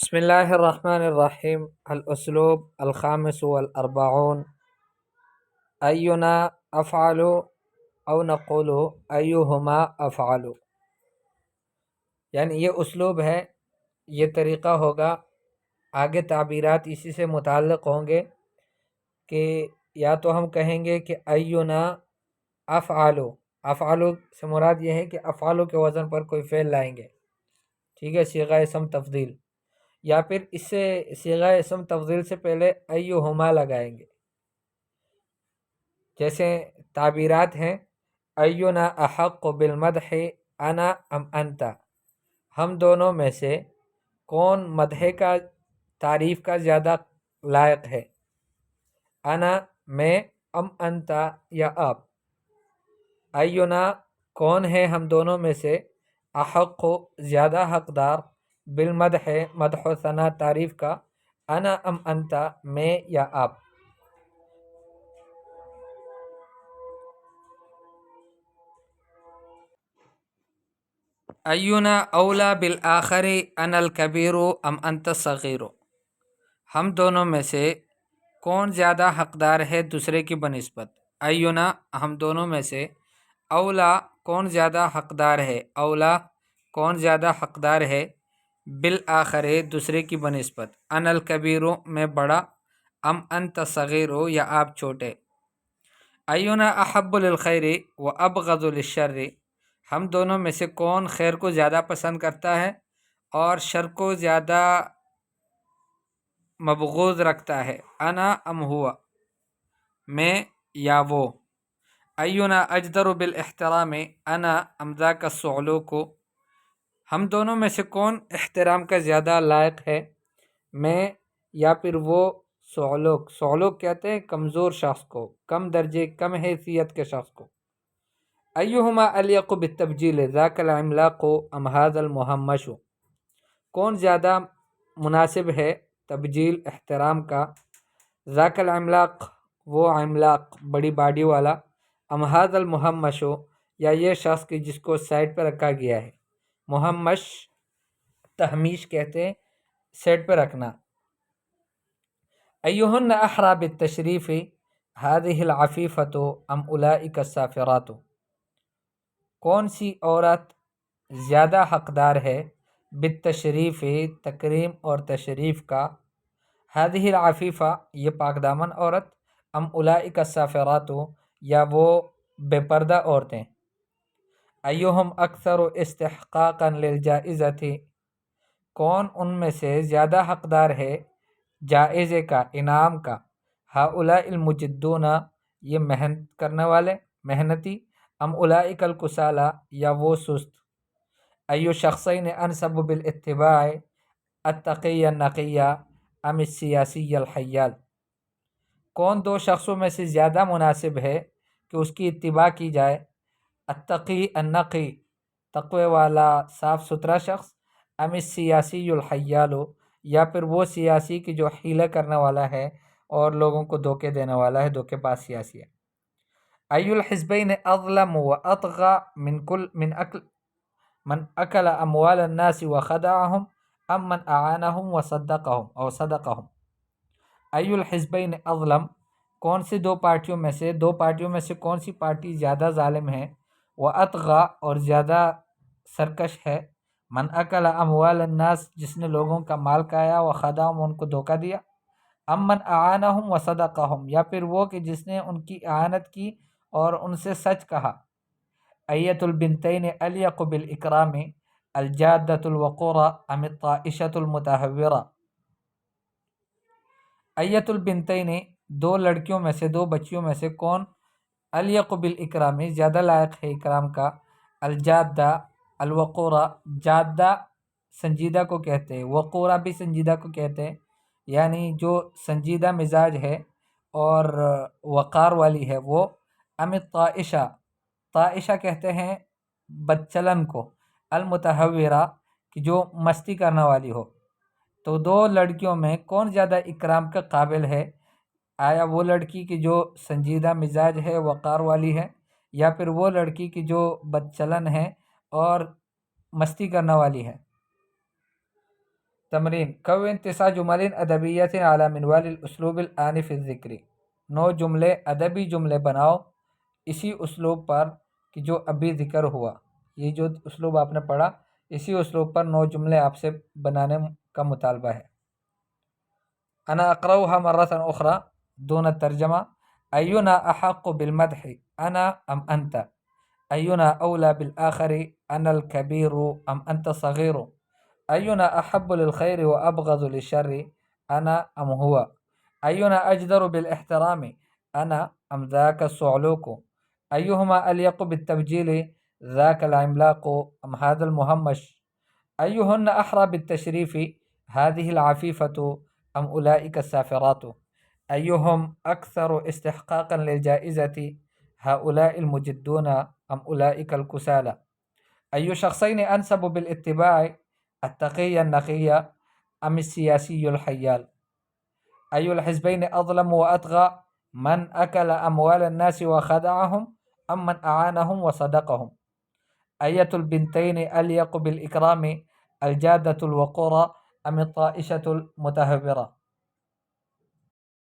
بسم الله الرحمن الرحيم. الأسلوب الخامس والأربعون. أينا أفعل أو نقول أيهما أفعل. یعنی یہ اسلوب ہے، یہ طریقہ ہوگا، آگے تعبیرات اسی سے متعلق ہوں گے کہ یا تو ہم کہیں گے کہ اینا افعلو، افعلو سے مراد یہ ہے کہ افعلو کے وزن پر کوئی فعل لائیں گے، ٹھیک ہے، صیغہ اسم تفضیل، یا پھر اس سے صیغہ اسم تفضیل سے پہلے ایہما لگائیں گے۔ جیسے تعبیرات ہیں اینا احق بالمدح انا ام انت، ہم دونوں میں سے کون مدح کا، تعریف کا زیادہ لائق ہے، انا میں، ام انت یا آپ۔ اینا کون ہے ہم دونوں میں سے، احق زیادہ حقدار، بالمدح مدح و ثنا تعریف کا، انا ام انت میں یا آپ۔ اینا اولا بالآخر انا الکبیر ام انت الصغیر، ہم دونوں میں سے کون زیادہ حقدار ہے دوسرے کی بنسبت۔ اینا ہم دونوں میں سے، اولا کون زیادہ حقدار ہے، اولا کون زیادہ حقدار ہے، بالآخر دوسرے کی بنسبت، انا الکبیر میں بڑا، ام انت صغیر یا آپ چھوٹے۔ اینا احب للخیر و ابغض للشر، ہم دونوں میں سے کون خیر کو زیادہ پسند کرتا ہے اور شر کو زیادہ مبغوض رکھتا ہے، انا ام ہوا، میں یا وہ۔ اینا اجدر بالاحترام انا ام ذاک الصعلوک، ہم دونوں میں سے کون احترام کا زیادہ لائق ہے، میں یا پھر وہ صعلوک۔ صعلوک کہتے ہیں کمزور شخص کو، کم درجے، کم حیثیت کے شخص کو۔ ایہما الیق بالتبجیل ذاک العملاق ام ھذا المہمش، کون زیادہ مناسب ہے تبجیل احترام کا، ذاک العملاق وہ عملاق بڑی باڈی والا، ام ھذا المہمش یا یہ شخص کی جس کو سائڈ پہ رکھا گیا ہے، مہمش تہمیش کہتے ہیں سائڈ پہ رکھنا۔ ایہن احری بالتشریف ھذہ العفیفۃ ام اولئک السافرات، کون سی عورت زیادہ حقدار ہے بالتشریف تکریم اور تشریف کا، ھذہ العفیفہ یہ پاک دامن عورت، ام اولئک السافرات یا وہ بے پردہ عورتیں۔ ایہم اکثر استحقاقا للجائزۃ، کون ان میں سے زیادہ حقدار ہے جائزے کا، انعام کا، ہؤلاء المجدون یہ محنت کرنے والے، محنتی، ام اولئک الکسالى یا وہ سست۔ ایو شخصین انسب بالاتباع التقی النقی ام السیاسی الحیال، کون دو شخصوں میں سے زیادہ مناسب ہے کہ اس کی اتباع کی جائے، التقی النقی تقوی والا صاف ستھرا شخص، ام السیاسی الحیال یا پھر وہ سیاسی کی جو حیلہ کرنے والا ہے اور لوگوں کو دھوکے دینے والا ہے، دھوکے باز سیاسی ہے۔ ای الحزبین اظلم و اطغى من اکل اموال الناس وخدعهم ام من اعانهم وصدقهم۔ ای الحزبین اظلم، کون سی دو پارٹیوں میں سے، دو پارٹیوں میں سے کون سی پارٹی زیادہ ظالم ہے، واطغى اور زیادہ سرکش ہے، من اکل اموال الناس جس نے لوگوں کا مال کھایا، وخدعهم ان کو دھوکہ دیا، ام من اعانهم وصدقهم یا پھر وہ کہ جس نے ان کی اعانت کی اور ان سے سچ کہا۔ ایت البنتین الیق بالاکرام الجادۃ الوقورہ ام الطائشۃ المتہورہ۔ ایت البنتین دو لڑکیوں میں سے، دو بچیوں میں سے کون الیق بالاکرام زیادہ لائق ہے اکرام کا، الجادہ الوقورہ، جادہ سنجیدہ کو کہتے ہیں، وقورہ بھی سنجیدہ کو کہتے ہیں، یعنی جو سنجیدہ مزاج ہے اور وقار والی ہے وہ، ام الطائشہ، طائشہ کہتے ہیں بدچلن کو، المتہورہ کہ جو مستی کرنے والی ہو۔ تو دو لڑکیوں میں کون زیادہ اکرام کا قابل ہے، آیا وہ لڑکی کی جو سنجیدہ مزاج ہے، وقار والی ہے، یا پھر وہ لڑکی کی جو بدچلن ہے اور مستی کرنے والی ہے۔ تمرين: كون 9 جمل أدبية على منوال الأسلوب الآنف الذکری. 9 جملے ادبی جملے بناؤ اسی اسلوب پر کہ جو ابھی ذکر ہوا. یہ جو اسلوب آپ نے پڑھا اسی اسلوب پر 9 جملے آپ سے بنانے کا مطالبہ ہے. انا اقرأها مرة أخرى دون الترجمة. أينا أحق بالمدح أنا أم أنت؟ أينا أولى بالآخر أنا الكبير أم أنت الصغير؟ أينا أحب للخير وأبغض للشر أنا أم هو؟ أينا أجدر بالاحترام أنا أم ذاك الصعلوك؟ أيهما أليق بالتبجيل ذاك العملاق أم هذا المهمش؟ أيهن أحرى بالتشريف هذه العفيفة أم أولئك السافرات؟ أيهم أكثر استحقاقا للجائزة هؤلاء المجدون أم أولئك الكسالى؟ أي شخصين أنسب بالاتباع التقي النقي أم السياسي الحيال؟ أي الحزبين أظلم وأطغى من أكل أموال الناس وخدعهم أم من أعانهم وصدقهم؟ أية البنتين أليق بالإكرام الجادة الوقورة أم الطائشة المتهورة؟